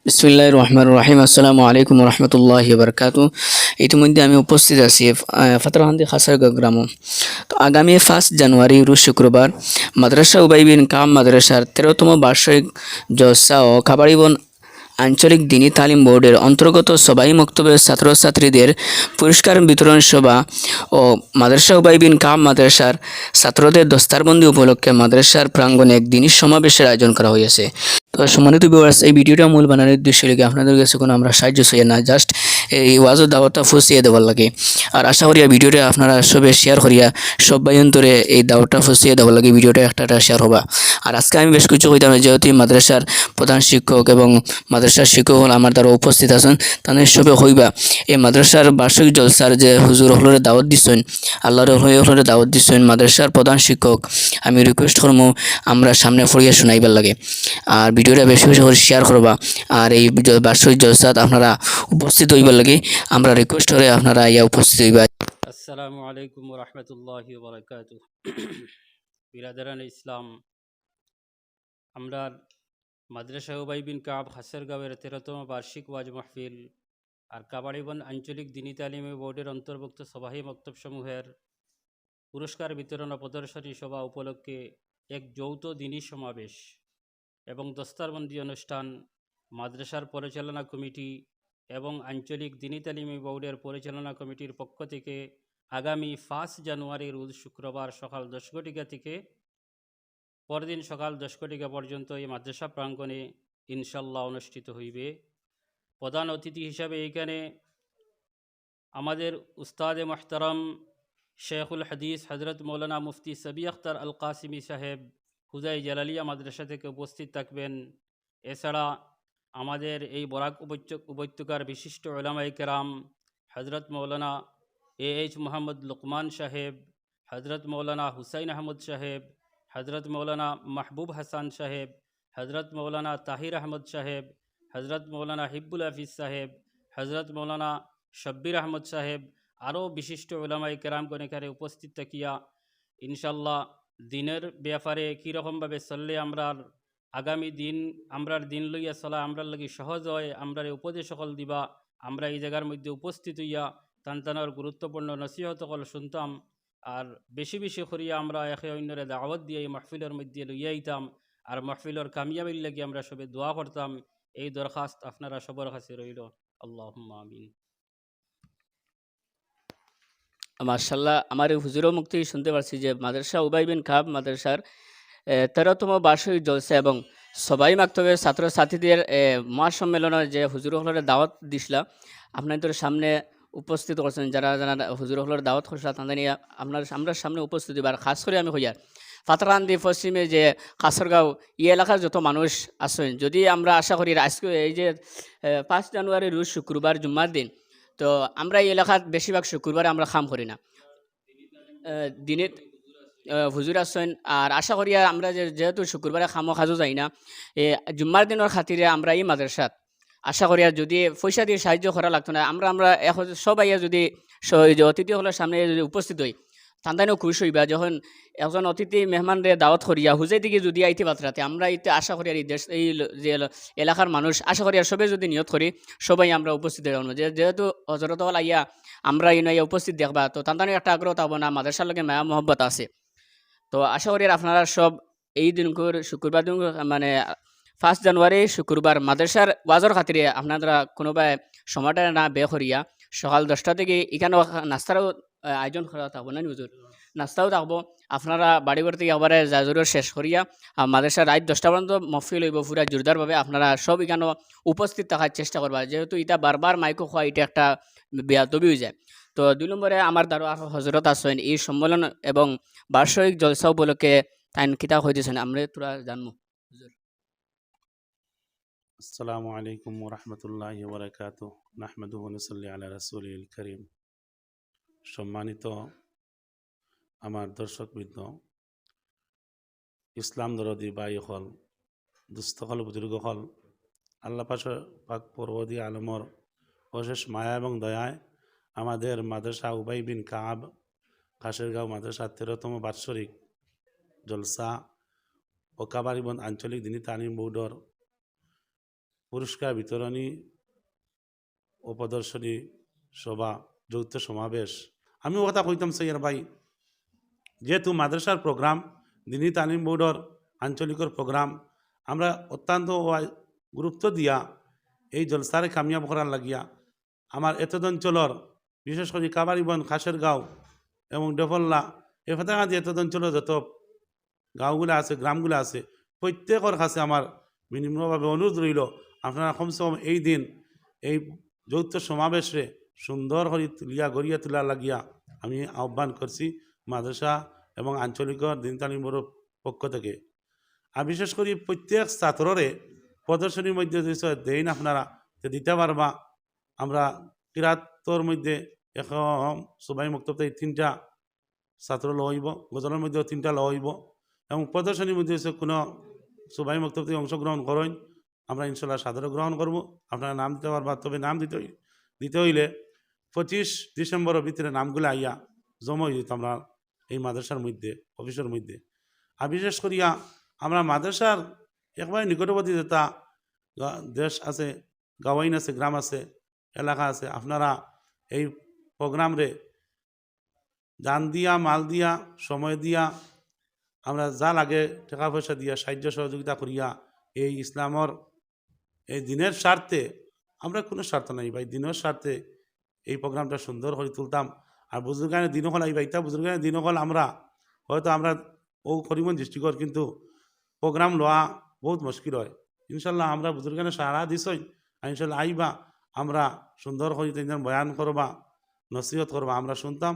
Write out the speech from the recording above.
বিসমিল্লাহির রহমানির রহিম। আসসালামু আলাইকুম রহমতুল্লাহি বারকাতু। ইতিমধ্যে আমি উপস্থিত আছি ফাতরাহান্দি খাসারগাঁও গ্রাম। তো আগামী 5 জানুয়ারি রোজ শুক্রবার মাদ্রাসা উবাই বিন কাব মাদ্রাসার 13তম বার্ষিক জলসা ও কাবাড়িবন আঞ্চলিক দ্বীনী তালিম বোর্ডের অন্তর্গত সবাই মক্তবের ছাত্রছাত্রীদের পুরস্কার বিতরণ সভা ও মাদ্রাসা উবাই বিন কাব মাদ্রাসার ছাত্রদের দস্তারবন্দি উপলক্ষে মাদ্রাসার প্রাঙ্গণে এক দিনী সমাবেশের আয়োজন করা হয়েছে। তো সম্মানিত ভিউয়ার্স, এই ভিডিওটা মূল বানানোর উদ্দেশ্য লেগে আপনাদের কাছে কোনো আমরা সাহায্য চাই না, জাস্ট এই ওয়াজের দাওয়াতটা ফুসিয়ে দেওয়ার লাগে। আর আশা করিয়া ভিডিওটা আপনারা সবে শেয়ার করিয়া সবাই অন্তরে এই দাওয়াতটা ফুসিয়ে দেওয়ার লাগে ভিডিওটা একটা শেয়ার হবা। আর আজকে আমি বেশ কিছু কইতাম, যেহেতু মাদ্রাসার প্রধান শিক্ষক এবং মাদ্রাসার শিক্ষক হল আমার দ্বারা উপস্থিত আছেন, তাদের সবে হইবা এই মাদ্রাসার বার্ষিক জলসার যে হুজুর হলরে দাওয়াত দিচ্ছেন, আল্লাহর হলরে দাওয়াত দিচ্ছেন মাদ্রাসার প্রধান শিক্ষক, আমি রিকোয়েস্ট করবো আমরা সামনে পড়িয়া শোনাইবার লাগে। আর ভিডিওটা বেশি বেশি করে শেয়ার করবা। আর এই বার্ষিক জলসাত আপনারা উপস্থিত হইবার লাগে আমরা রিকোয়েস্ট করে আপনারা ইয়া উপস্থিত হইবা। আসসালামু আলাইকুম রহমতুল্লাহি বারাকাতুহ। বিরাদারান ইসলাম, আমরা মাদ্রাসা উবাই বিন কাব খাসেরগাঁওয়ের 13তম বার্ষিক ওয়াজ মাহফিল আর কাবাড়িবন আঞ্চলিক দ্বীনী তালিমি বোর্ডের অন্তর্ভুক্ত সবাহী মক্তবসমূহের পুরস্কার বিতরণ ও প্রদর্শনী সভা উপলক্ষে এক যৌথ দ্বীনী সমাবেশ এবং দস্তারবন্দি অনুষ্ঠান মাদ্রাসার পরিচালনা কমিটি এবং আঞ্চলিক দ্বীনী তালিমি বোর্ডের পরিচালনা কমিটির পক্ষ থেকে আগামী 5 জানুয়ারি রোজ শুক্রবার সকাল 10 ঘটিকা থেকে পরদিন সকাল 10 ঘটিকা পর্যন্ত এই মাদ্রাসা প্রাঙ্গণে ইনশাল্লাহ অনুষ্ঠিত হইবে। প্রধান অতিথি হিসাবে এইখানে আমাদের উস্তাদে মোহতারম শেখুল হাদিস হজরত মৌলানা মুফতি সাবি আখতার আল কাসিমি সাহেব হুজাই জালালিয়া মাদ্রাসা থেকে উপস্থিত থাকবেন। এছাড়া আমাদের এই বরাক উপত্যকার বিশিষ্ট উলামায়ে কেরাম হজরত মৌলানা এইচ মোহাম্মদ লুকমান সাহেব, হজরত মৌলানা হুসাইন আহমদ সাহেব, হজরত মৌলানা মাহবুব হাসান সাহেব, হজরত মৌলানা তাহির আহমদ সাহেব, হজরত মৌলানা হিব্বুল হাফিজ সাহেব, হজরত মৌলানা শব্বির আহমদ সাহেব, আরও বিশিষ্ট উলামায়ে কেরামগণ এখানে উপস্থিত থাকিয়া ইনশাল্লাহ দিনের ব্যাপারে কীরকমভাবে চললে আগামী দিন আমরার দিন লইয়া চলা আমরার লাগি সহজ হয়, আমরার উপদেশ সকল দিবা, আমরা এই জায়গার মধ্যে উপস্থিত হইয়া তানতানোর গুরুত্বপূর্ণ নসিহত সকল শুনতাম। আর বেশি বেশি করিয়া আমরা একে অন্যরে দাওয়াত দিয়ে এই মাহফিলের মধ্যে লইয়া আইতাম আর মাহফিলের কামিয়াবির লাগি আমরা সবে দোয়া করতাম। এই দরখাস্ত আপনারা সবার কাছে রইল। আল্লাহুম্মা আমিন। মার্শাল্লাহ, আমার এই হুজুরও মুক্তি শুনতে পারছি যে মাদ্রাসা উবাই বিন কাব মাদ্রাসার 13তম বার্ষিক জলসা এবং সবাই মাক্তবের ছাত্রছাত্রীদের মহাসম্মেলনের যে হুজুর হলের দাওয়াত দিছিলা আপনাদের সামনে উপস্থিত করছেন, যারা যারা হুজুর হলের দাওয়াত করছিল তাদের নিয়ে আমরা সামনে উপস্থিত আর খাস করে আমি হইয়ার ফাতরাহান্দি পশ্চিমে যে কাসরগাঁও এই এলাকার যত মানুষ আছেন, যদি আমরা আশা করি আজকে এই যে 5 জানুয়ারি রোজ শুক্রবার জুম্মার দিন, তো আমরা এই এলাকার বেশিরভাগ শুক্রবারে আমরা কাম করি না, দিনে হুজুর আসছেন। আর আশা করি আমরা যেহেতু শুক্রবারে খামো খাজো যাই না, জুম্মার দিনের খাতিরে আমরা এই মাদ্রাসাত আশা করি যদি পয়সা দিয়ে সাহায্য করা লাগতো না, আমরা এখন সবাই যদি অতিথি হলের সামনে যদি উপস্থিত হই তান্দানিও খুশ হইবা। যখন একজন অতিথি মেহমানরে দাওয়াত করিয়া হুজে দিকে যদি আইতে পাত্রাতে আমরা ইতে আশা করি আর এই দেশ এই যে এলাকার মানুষ আশা করি আর সবাই যদি নিয়ত করি সবাই আমরা উপস্থিত হইব। যেহেতু হজরত হল আইয়া আমরা ইনাইয়া উপস্থিত দেখবা, তো তান্দানিও একটা আগ্রহ থাকবো না, মাদ্রাসার লগে মায়া মহব্বত আছে। তো আশা করি আপনারা সব এই দিনকুর শুক্রবার দিন মানে 5 জানুয়ারি শুক্রবার মাদ্রাসার ওয়াজর খাতিরে আপনারা কোনোবাই সময়টা না বে করিয়া সকাল 10টা থেকে এখানেও নাস্তারও আয়োজন করা থাকবো না হুজুর, নাস্তাও থাকবো। আপনারা বাড়ি ঘর থেকে একবারে জাজুর শেষ করিয়া মাদ্রাসা রাত 10টা পর্যন্ত মহফিল হইব পুরা জোরদারভাবে। আপনারা সব এখানেও উপস্থিত থাকার চেষ্টা করবা, যেহেতু এটা বারবার মাইকো খোয়া এটা একটা বেয়াদবি হয়ে যায়। তো 2 নম্বরে আমার দ্বারা হজরত আসেন এই সম্মেলন এবং বার্ষিক জলসা উপলক্ষে তাইন কিতাব হইতেছেন, আমরা তোরা জানবো। আসসালামু আলাইকুম ওরহমতুল্লাহি ওবরাকাতুহ। নাহমাদুহু ওয়া নুসাল্লি আলা রাসূলিল কারীম। সম্মানিত আমার দর্শকবৃন্দ, ইসলাম দরদি বাই হল, দুস্থ হল, বুজুর্গ হল, আল্লাহ পাক পরওয়ারদি আলমর অশেষ মায়া এবং দয়ায় আমাদের মাদ্রাসা উবাই বিন কাব খাসেরগাঁও মাদ্রাসা 13তম বাৎসরিক জলসা ও কাবারিবন আঞ্চলিক দ্বীনী তালিম বোর্ডর পুরস্কার বিতরণী ও প্রদর্শনী সভা যৌথ সমাবেশ আমি কথা কইতাম সৈয়ার ভাই যেহেতু মাদ্রাসার প্রোগ্রাম দিনী তালিম বোর্ডর আঞ্চলিকর প্রোগ্রাম আমরা অত্যন্ত গুরুত্ব দিয়া এই জলসারে কামিয়াব করার লাগিয়া আমার এতদ অঞ্চলর বিশেষ করে কাবারিবন খাসের গাঁও এবং ডেফল্লা এ ফাতাহাদি এতদ অঞ্চলের যত গাঁওগুলো আছে গ্রামগুলো আছে প্রত্যেকের কাছে আমার বিনিম্নভাবে অনুরোধ রইল আপনারা কমসে কম এই দিন এই যৌথ সমাবেশে সুন্দর করে তুলিয়া গড়িয়া তোলার লাগিয়া আমি আহ্বান করছি মাদ্রাসা এবং আঞ্চলিক দিন তালিম বোর্ডের পক্ষ থেকে আর বিশেষ করে প্রত্যেক ছাত্ররে প্রদর্শনীর মধ্যে দেন আপনারা দিতে পারবা আমরা কিরাতর মধ্যে এখন সবাই মক্তব্য তিনটা ছাত্র লইব গজলের মধ্যেও তিনটা লইব এবং প্রদর্শনীর মধ্যে কোনো সবাই মক্তব্যে অংশগ্রহণ করেন আমরা ইনশাল্লাহ সাদরে গ্রহণ করব আপনারা নাম দিতে পারবা তবে নাম দিতে হইলে 25 ডিসেম্বরের ভিতরে নামগুলো আইয়া জমা হয়ে যেত আমরা এই মাদ্রাসার মধ্যে অফিসের মধ্যে আর বিশেষ করিয়া আমরা মাদ্রাসার একবারে নিকটবর্তী যেটা দেশ আছে গাওয়াইন আছে গ্রাম আছে এলাকা আছে আপনারা এই প্রোগ্রামরে দান দিয়া মাল দিয়া সময় দিয়া আমরা যা লাগে টাকা পয়সা দিয়া সাহায্য সহযোগিতা করিয়া এই ইসলামর এই দিনের স্বার্থে আমরা কোনো স্বার্থ নাই ভাই দিনের স্বার্থে এই প্রোগ্রামটা সুন্দর করে তুলতাম আর বুজুর্গানের দিনও হল এই বাইতা বুজুর্গানের দিনও হল আমরা হয়তো আমরা ও করিমন দৃষ্টিকর কিন্তু প্রোগ্রাম লওয়া বহুত মুশকিল হয় ইনশাল্লাহ আমরা বুজুর্গানের সারা দিছই আর ইনশাল্লাহ আইবা আমরা সুন্দর করে বয়ান করবা নসিহত করবা আমরা শুনতাম